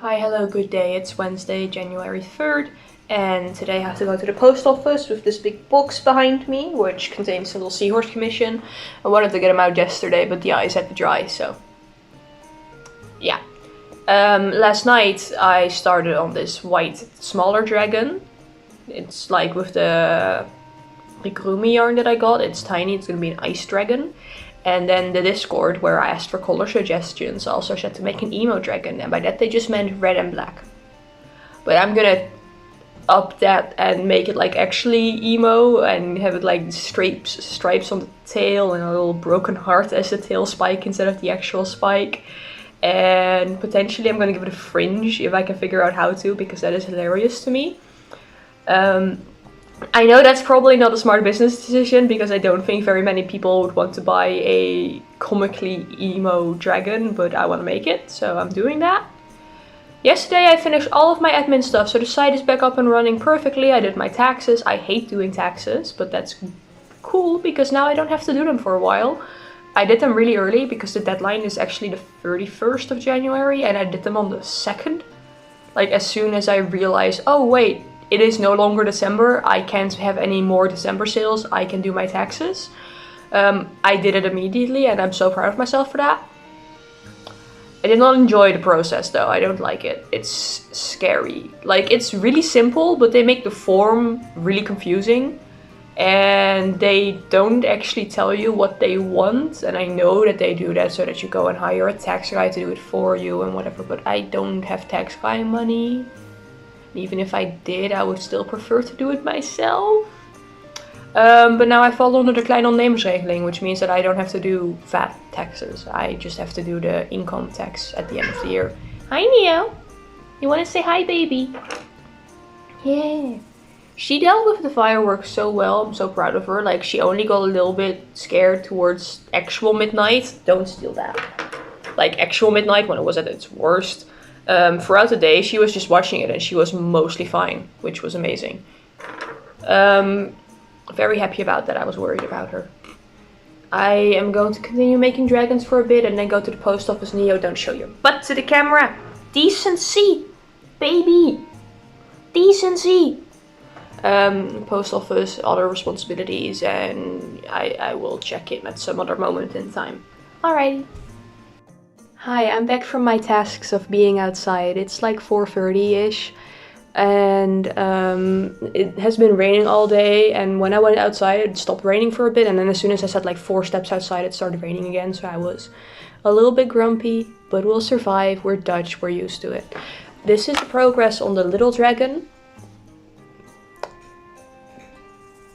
Hi, hello, good day. It's Wednesday, January 3rd, and today I have to go to the post office with this big box behind me, which contains a little seahorse commission. I wanted to get them out yesterday, but the ice had to dry, so yeah. Last night I started on this white, smaller dragon. It's like with the Leggy yarn that I got. It's tiny, it's gonna be an ice dragon. And then the Discord, where I asked for color suggestions, also said to make an emo dragon, and by that they just meant red and black. But I'm gonna up that and make it like actually emo and have it like stripes on the tail and a little broken heart as the tail spike instead of the actual spike. And potentially I'm gonna give it a fringe if I can figure out how to, because that is hilarious to me. I know that's probably not a smart business decision, because I don't think very many people would want to buy a comically emo dragon, but I want to make it, so I'm doing that. Yesterday I finished all of my admin stuff, so the site is back up and running perfectly. I did my taxes. I hate doing taxes, but that's cool because now I don't have to do them for a while. I did them really early because the deadline is actually the 31st of January, and I did them on the 2nd. Like as soon as I realized, oh wait, it is no longer December, I can't have any more December sales, I can do my taxes. I did it immediately and I'm so proud of myself for that. I did not enjoy the process though, I don't like it. It's scary. Like, it's really simple, but they make the form really confusing. And they don't actually tell you what they want. And I know that they do that so that you go and hire a tax guy to do it for you and whatever, but I don't have tax guy money. Even if I did, I would still prefer to do it myself. But now I fall under the klein ondernemersregeling, which means that I don't have to do VAT taxes. I just have to do the income tax at the end of the year. Hi, Neo. You want to say hi, baby? Yeah. She dealt with the fireworks so well. I'm so proud of her. Like, she only got a little bit scared towards actual midnight. Don't steal that. Like, actual midnight when it was at its worst. Throughout the day, she was just watching it and she was mostly fine, which was amazing. Very happy about that. I was worried about her. I am going to continue making dragons for a bit and then go to the post office. Neo, don't show your butt to the camera. Decency, baby. Decency. Post office, other responsibilities, and I will check in at some other moment in time. Alrighty. Hi, I'm back from my tasks of being outside. It's like 4:30-ish and it has been raining all day, and when I went outside it stopped raining for a bit, and then as soon as I said like 4 steps outside it started raining again, so I was a little bit grumpy, but we'll survive. We're Dutch, we're used to it. This is the progress on the little dragon.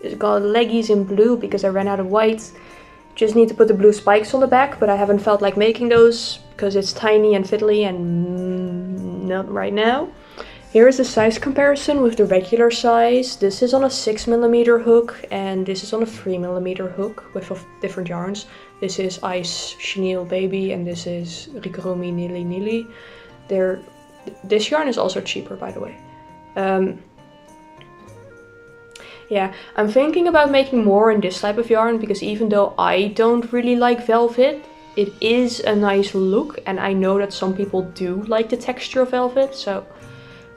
It's got leggies in blue because I ran out of white. Just need to put the blue spikes on the back, but I haven't felt like making those because it's tiny and fiddly and not right now. Here is the size comparison with the regular size. This is on a 6mm hook and this is on a 3mm hook with different yarns. This is Ice Chenille Baby and this is Rigoromi Nili Nili. This yarn is also cheaper, by the way. Yeah, I'm thinking about making more in this type of yarn because even though I don't really like velvet, it is a nice look and I know that some people do like the texture of velvet, so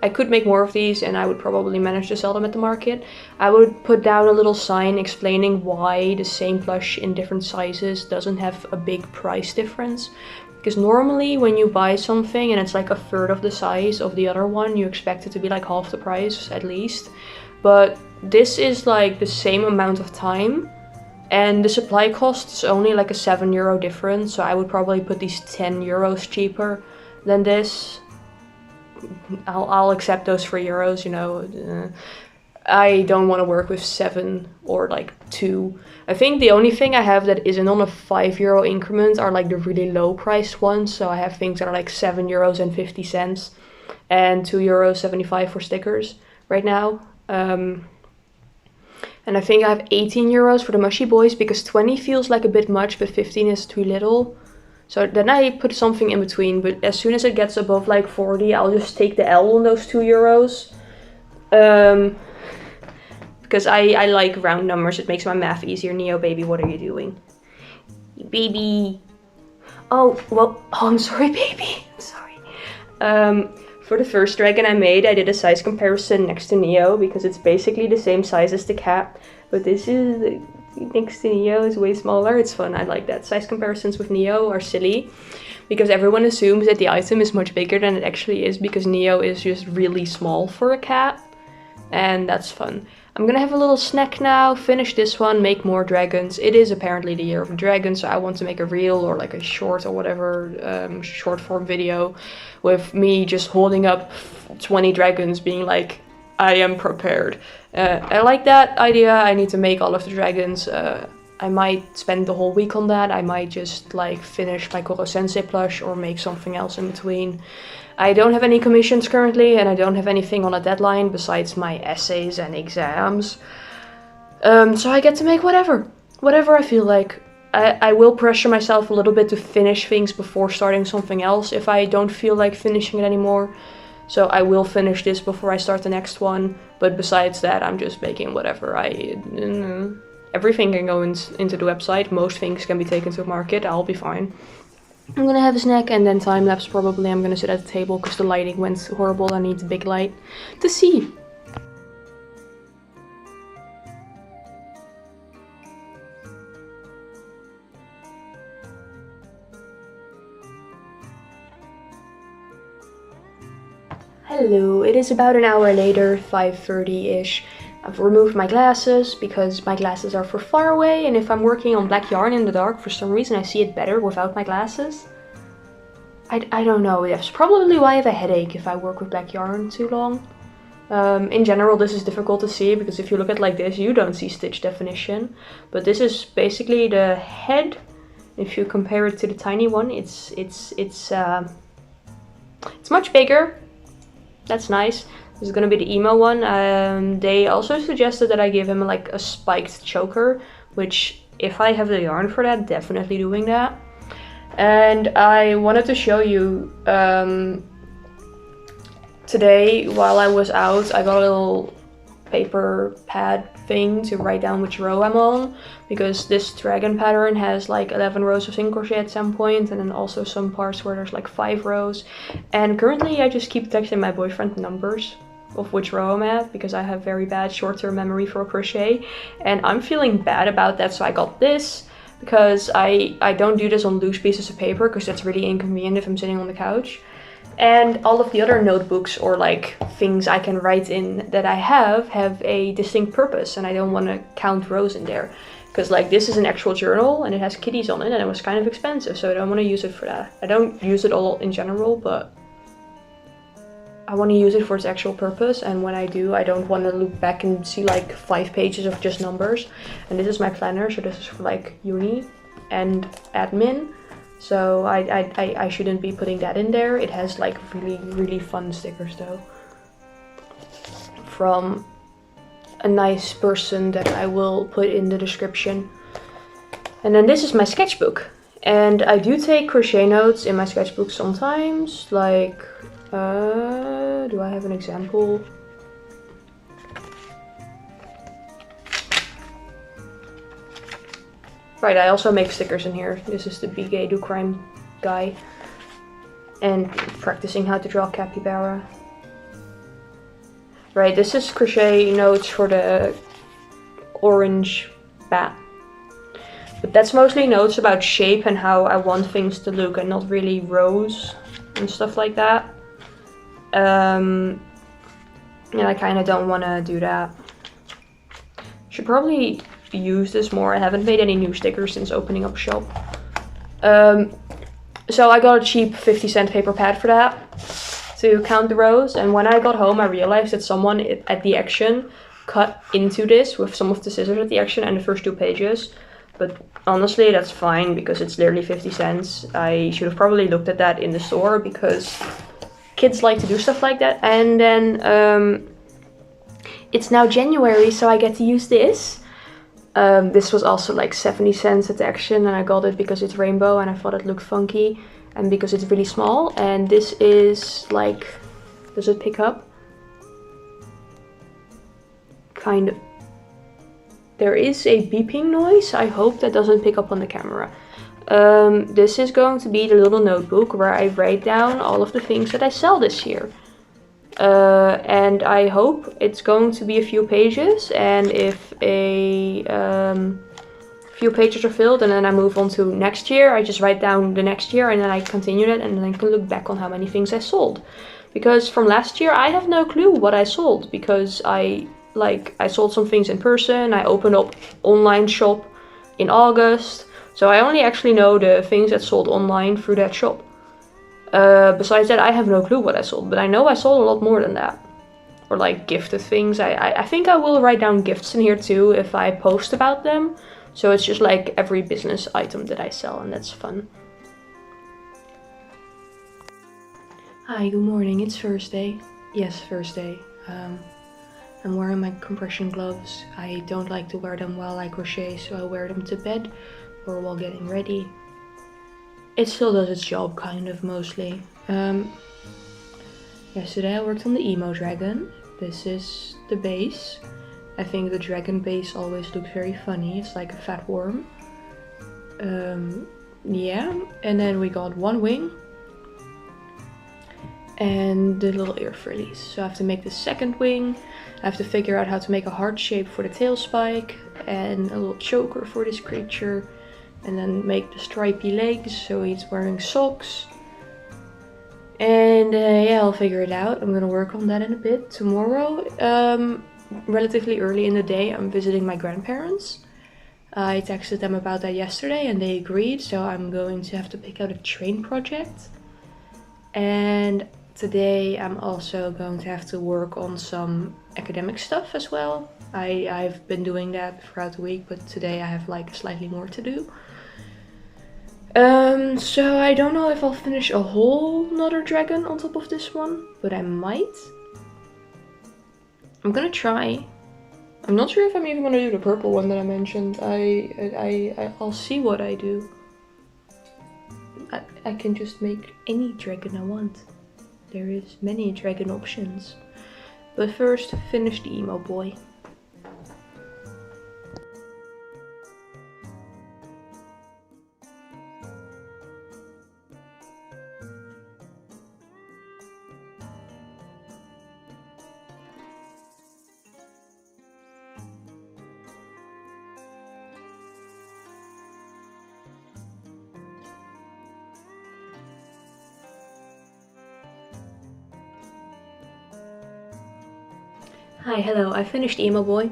I could make more of these and I would probably manage to sell them at the market. I would put down a little sign explaining why the same plush in different sizes doesn't have a big price difference. Because normally when you buy something and it's like a third of the size of the other one, you expect it to be like half the price at least. But this is like the same amount of time and the supply cost is only like a €7 difference, so I would probably put these €10 cheaper than this. I'll accept those €3, you know. I don't want to work with 7 or like 2. I think the only thing I have that isn't on a €5 increment are like the really low priced ones, so I have things that are like €7.50 and €2.75 for stickers right now. And I think I have €18 for the mushy boys because 20 feels like a bit much, but 15 is too little. So then I put something in between, but as soon as it gets above like 40, I'll just take the L on those €2. Because I like round numbers, it makes my math easier. Neo, baby, what are you doing? Baby. Oh, well, oh, I'm sorry, baby. I'm sorry. For the first dragon I made, I did a size comparison next to Neo because it's basically the same size as the cat, but this is next to Neo is way smaller. It's fun, I like that. Size comparisons with Neo are silly because everyone assumes that the item is much bigger than it actually is because Neo is just really small for a cat, and that's fun. I'm gonna have a little snack now, finish this one, make more dragons. It is apparently the year of the dragon, so I want to make a reel or like a short or whatever, short form video with me just holding up 20 dragons being like, I am prepared. I like that idea. I need to make all of the dragons. I might spend the whole week on that. I might just like finish my Koro Sensei plush or make something else in between. I don't have any commissions currently, and I don't have anything on a deadline besides my essays and exams. So I get to make whatever I feel like. I will pressure myself a little bit to finish things before starting something else if I don't feel like finishing it anymore. So I will finish this before I start the next one, but besides that I'm just making whatever. Everything can go into the website, most things can be taken to market, I'll be fine. I'm gonna have a snack and then time lapse probably. I'm gonna sit at the table because the lighting went horrible. I need a big light to see. Hello, it is about an hour later, 5:30-ish. I've removed my glasses because my glasses are for far away, and if I'm working on black yarn in the dark, for some reason I see it better without my glasses. I don't know, that's probably why I have a headache if I work with black yarn too long. In general this is difficult to see because if you look at it like this you don't see stitch definition, but this is basically the head. If you compare it to the tiny one, it's much bigger. That's nice. This is gonna be the emo one. They also suggested that I give him like a spiked choker, which if I have the yarn for that, definitely doing that. And I wanted to show you today while I was out, I got a little paper pad thing to write down which row I'm on, because this dragon pattern has like 11 rows of single crochet at some point, and then also some parts where there's like 5 rows. And currently I just keep texting my boyfriend numbers of which row I'm at because I have very bad short-term memory for crochet, and I'm feeling bad about that. So I got this because I don't do this on loose pieces of paper because that's really inconvenient if I'm sitting on the couch. And all of the other notebooks or like things I can write in that I have a distinct purpose, and I don't want to count rows in there because like this is an actual journal and it has kitties on it and it was kind of expensive, so I don't want to use it for that. I don't use it all in general, but I want to use it for its actual purpose, and when I do I don't want to look back and see like 5 pages of just numbers. And this is my planner, so this is for like uni and admin. So I shouldn't be putting that in there. It has like really fun stickers though, from a nice person that I will put in the description. And then this is my sketchbook, and I do take crochet notes in my sketchbook sometimes. Like, do I have an example? Right, I also make stickers in here. This is the Be Gay Do Crime guy. And practicing how to draw capybara. Right, this is crochet notes for the orange bat. But that's mostly notes about shape and how I want things to look, and not really rows and stuff like that. And I kind of don't want to do that. Should probably use this more. I haven't made any new stickers since opening up shop. So I got a cheap 50-cent paper pad for that to count the rows, and when I got home I realized that someone at the Action cut into this with some of the scissors at the Action and the first 2 pages. But honestly that's fine because it's literally 50 cents. I should have probably looked at that in the store because kids like to do stuff like that. And then it's now January, so I get to use this. This was also like 70 cents at the Action, and I got it because it's rainbow and I thought it looked funky and because it's really small. And this is like, does it pick up? Kind of. There is a beeping noise. I hope that doesn't pick up on the camera. This is going to be the little notebook where I write down all of the things that I sell this year. And I hope it's going to be a few pages, and if a few pages are filled and then I move on to next year, I just write down the next year and then I continue it, and then I can look back on how many things I sold. Because from last year I have no clue what I sold, because I sold some things in person, I opened up online shop in August, so I only actually know the things that sold online through that shop. Besides that, I have no clue what I sold, but I know I sold a lot more than that. Or like gifted things. I think I will write down gifts in here too if I post about them. So it's just like every business item that I sell, and that's fun. Hi, good morning, it's Thursday. Yes, Thursday. I'm wearing my compression gloves. I don't like to wear them while I crochet, so I wear them to bed or while getting ready. It still does its job, kind of, mostly. Yesterday I worked on the emo dragon. This is the base. I think the dragon base always looks very funny. It's like a fat worm. Yeah, and then we got one wing. And the little ear frillies. So I have to make the second wing. I have to figure out how to make a heart shape for the tail spike. And a little choker for this creature. And then make the stripy legs, so he's wearing socks. And yeah, I'll figure it out. I'm gonna work on that in a bit. Tomorrow, relatively early in the day, I'm visiting my grandparents. I texted them about that yesterday and they agreed, so I'm going to have to pick out a train project. And today I'm also going to have to work on some academic stuff as well. I've been doing that throughout the week, but today I have like slightly more to do. So I don't know if I'll finish a whole nother dragon on top of this one, but I might. I'm gonna try. I'm not sure if I'm even gonna do the purple one that I mentioned. I'll see what I do. I can just make any dragon I want. There is many dragon options. But first, finish the emo boy. Hi, hello, I finished emo boy.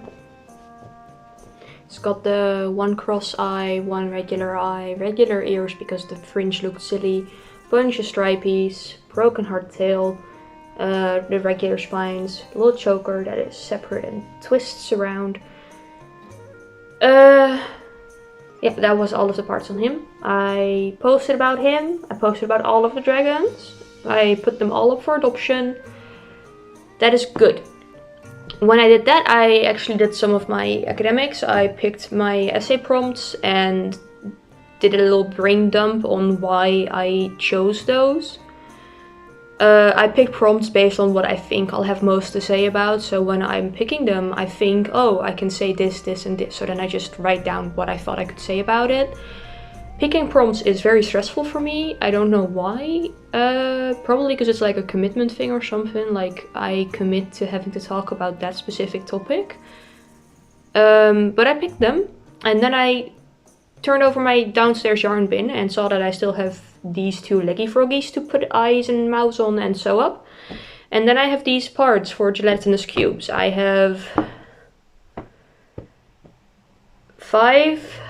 It's got the one cross eye, one regular ears because the fringe looked silly, bunch of stripies, broken heart tail, the regular spines, a little choker that is separate and twists around. Yeah, that was all of the parts on him. I posted about him, I posted about all of the dragons, I put them all up for adoption. That is good. When I did that, I actually did some of my academics. I picked my essay prompts and did a little brain dump on why I chose those. I picked prompts based on what I think I'll have most to say about. So when I'm picking them, I think, oh, I can say this, this, and this. So then I just write down what I thought I could say about it. Picking prompts is very stressful for me. I don't know why. Probably because it's like a commitment thing or something. Like I commit to having to talk about that specific topic. But I picked them. And then I turned over my downstairs yarn bin and saw that I still have these two leggy froggies to put eyes and mouths on and sew up. And then I have these parts for gelatinous cubes. I have 5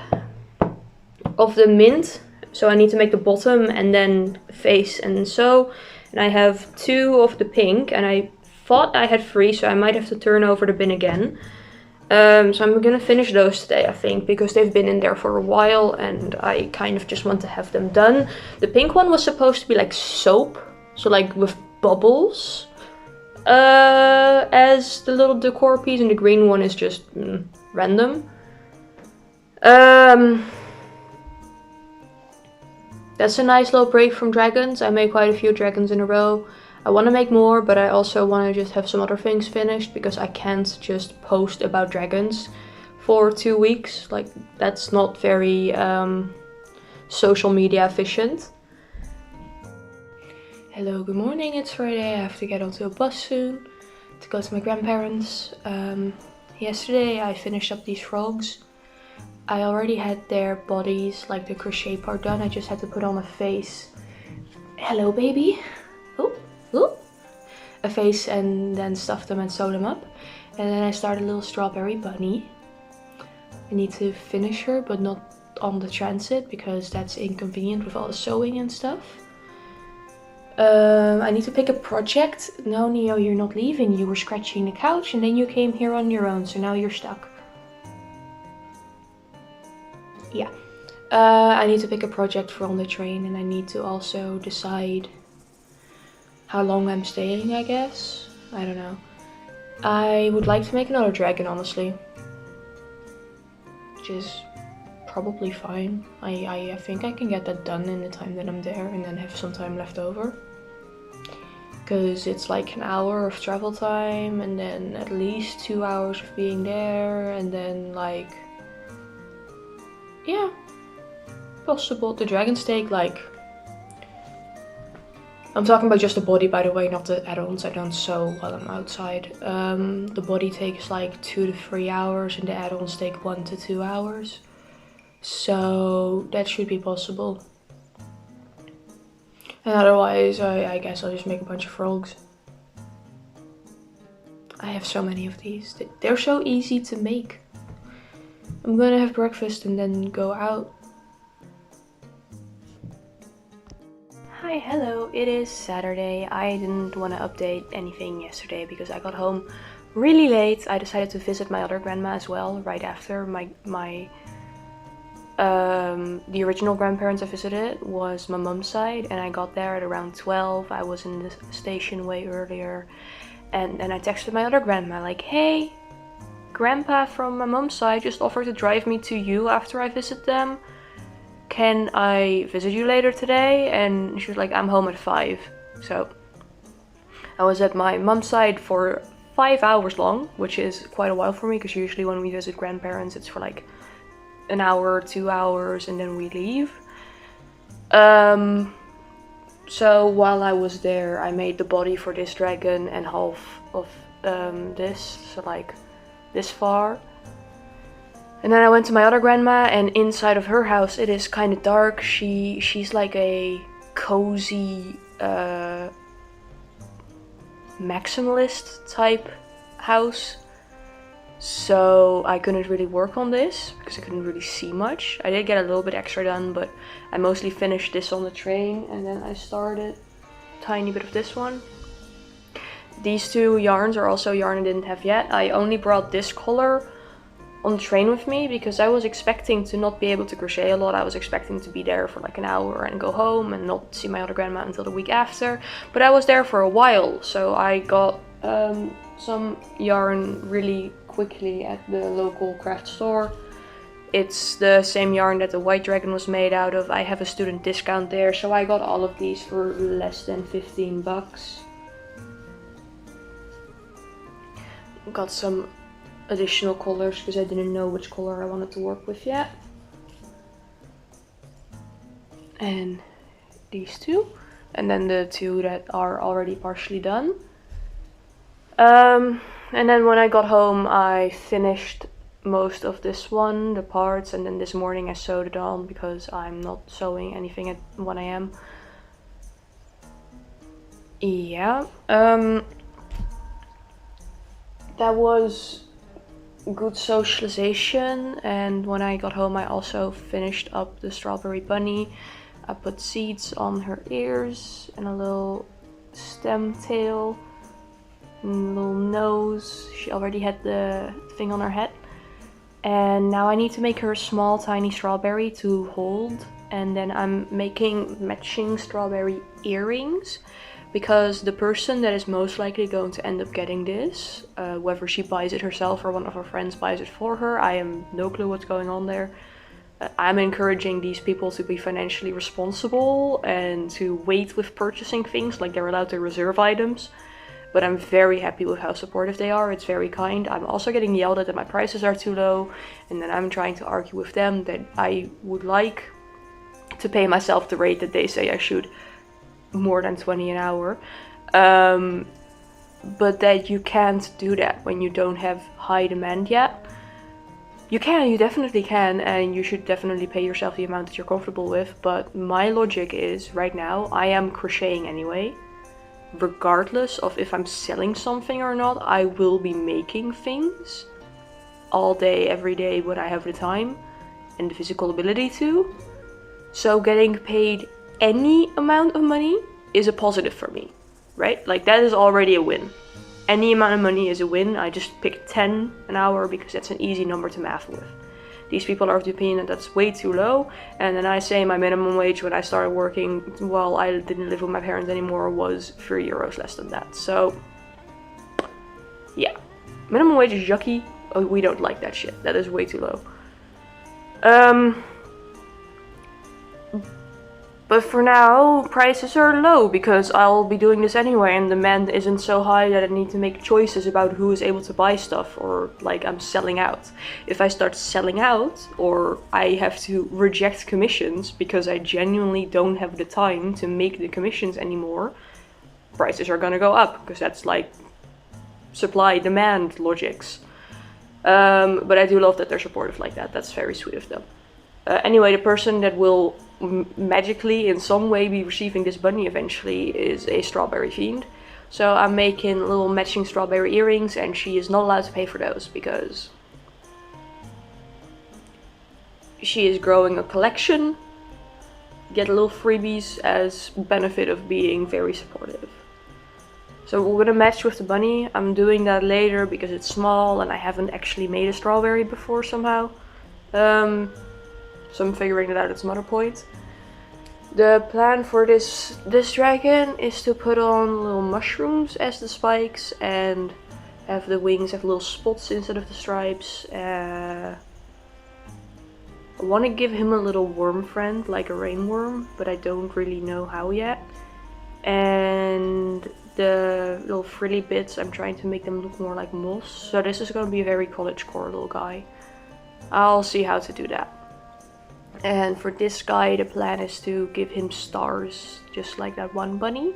of the mint, so I need to make the bottom and then face and sew. And I have 2 of the pink, and I thought I had 3, so I might have to turn over the bin again. So I'm gonna finish those today, I think, because they've been in there for a while and I kind of just want to have them done. The pink one was supposed to be like soap, so like with bubbles as the little decor piece, and the green one is just random. That's a nice little break from dragons. I made quite a few dragons in a row. I want to make more, but I also want to just have some other things finished because I can't just post about dragons for 2 weeks. Like, that's not very social media efficient. Hello, good morning, it's Friday. I have to get onto a bus soon to go to my grandparents. Yesterday I finished up these frogs. I already had their bodies, like the crochet part done. I just had to put on a face. Hello, baby. Oh, oh. A face and then stuff them and sew them up. And then I started a little strawberry bunny. I need to finish her, but not on the transit because that's inconvenient with all the sewing and stuff. I need to pick a project. No, Neo, you're not leaving. You were scratching the couch and then you came here on your own, so now you're stuck. Yeah. I need to pick a project for on the train, and I need to also decide how long I'm staying, I guess. I don't know. I would like to make another dragon, honestly. Which is probably fine. I think I can get that done in the time that I'm there and then have some time left over. Because it's like an hour of travel time and then at least 2 hours of being there and then like... yeah, possible. The dragon steak, like... I'm talking about just the body, by the way, not the add-ons. I don't sew while I'm outside. The body takes like 2 to 3 hours and the add-ons take 1 to 2 hours. So that should be possible. And otherwise, I guess I'll just make a bunch of frogs. I have so many of these. They're so easy to make. I'm gonna have breakfast and then go out. Hi, hello. It is Saturday. I didn't want to update anything yesterday because I got home really late. I decided to visit my other grandma as well right after the original grandparents I visited was my mom's side, and I got there at around 12. I was in the station way earlier, and then I texted my other grandma like, hey, grandpa from my mom's side just offered to drive me to you after I visit them. Can I visit you later today? And she was like, I'm home at 5. So I was at my mom's side for 5 hours long, which is quite a while for me because usually when we visit grandparents it's for like an hour, 2 hours, and then we leave. So while I was there, I made the body for this dragon and half of this, so like this far. And then I went to my other grandma, and inside of her house it is kind of dark. She's like a cozy maximalist type house. So I couldn't really work on this because I couldn't really see much. I did get a little bit extra done, but I mostly finished this on the train, and then I started a tiny bit of this one. These two yarns are also yarn I didn't have yet. I only brought this color on the train with me because I was expecting to not be able to crochet a lot. I was expecting to be there for like an hour and go home and not see my other grandma until the week after. But I was there for a while, so I got some yarn really quickly at the local craft store. It's the same yarn that the white dragon was made out of. I have a student discount there, so I got all of these for less than 15 bucks. Got some additional colors because I didn't know which color I wanted to work with yet. And these two. And then the two that are already partially done. And then when I got home, I finished most of this one, the parts, and then this morning I sewed it on because I'm not sewing anything at 1 AM. Yeah, that was good socialization, and when I got home I also finished up the strawberry bunny. I put seeds on her ears and a little stem tail. Little nose. She already had the thing on her head, and now I need to make her a small tiny strawberry to hold, and then I'm making matching strawberry earrings because the person that is most likely going to end up getting this, whether she buys it herself or one of her friends buys it for her, I have no clue what's going on there. I'm encouraging these people to be financially responsible and to wait with purchasing things, like they're allowed to reserve items. But I'm very happy with how supportive they are. It's very kind. I'm also getting yelled at that my prices are too low, and then I'm trying to argue with them that I would like to pay myself the rate that they say I should. more than 20 an hour. But that you can't do that when you don't have high demand yet. You can, you definitely can, and you should definitely pay yourself the amount that you're comfortable with. But my logic is, right now, I am crocheting anyway. Regardless of if I'm selling something or not, I will be making things all day, every day when I have the time and the physical ability to. So getting paid any amount of money is a positive for me, right? Like, that is already a win. Any amount of money is a win. I just picked 10 an hour because that's an easy number to math with. These people are of the opinion that that's way too low. And then I say my minimum wage when I started working while I didn't live with my parents anymore was €3 less than that. So yeah, minimum wage is yucky. Oh, we don't like that shit. That is way too low. But for now, prices are low because I'll be doing this anyway and demand isn't so high that I need to make choices about who is able to buy stuff, or like I'm selling out. If I start selling out, or I have to reject commissions because I genuinely don't have the time to make the commissions anymore, prices are gonna go up because that's like supply demand logics. But I do love that they're supportive like that. That's very sweet of them. Anyway, the person that will magically in some way be receiving this bunny eventually is a strawberry fiend. So I'm making little matching strawberry earrings, and she is not allowed to pay for those because she is growing a collection. Get little freebies as benefit of being very supportive. So we're gonna match with the bunny. I'm doing that later because it's small and I haven't actually made a strawberry before somehow. So I'm figuring that out at some other point. The plan for this dragon is to put on little mushrooms as the spikes and have the wings have little spots instead of the stripes. I want to give him a little worm friend, like a rainworm, but I don't really know how yet. And the little frilly bits, I'm trying to make them look more like moss. So this is going to be a very cottagecore little guy. I'll see how to do that. And for this guy, the plan is to give him stars, just like that one bunny.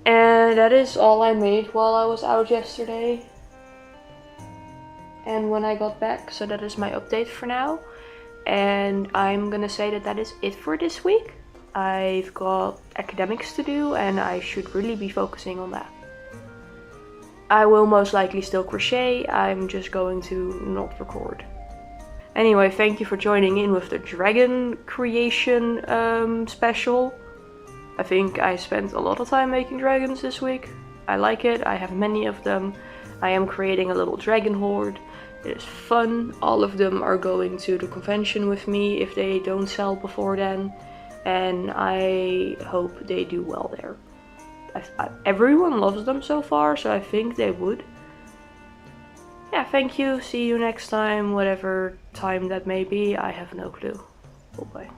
And that is all I made while I was out yesterday. And when I got back, so that is my update for now. And I'm gonna say that that is it for this week. I've got academics to do and I should really be focusing on that. I will most likely still crochet, I'm just going to not record. Anyway, thank you for joining in with the dragon creation special. I think I spent a lot of time making dragons this week. I like it, I have many of them. I am creating a little dragon horde. It is fun. All of them are going to the convention with me if they don't sell before then. And I hope they do well there. Everyone loves them so far, so I think they would. Yeah, thank you. See you next time, whatever time that may be. I have no clue. Bye-bye.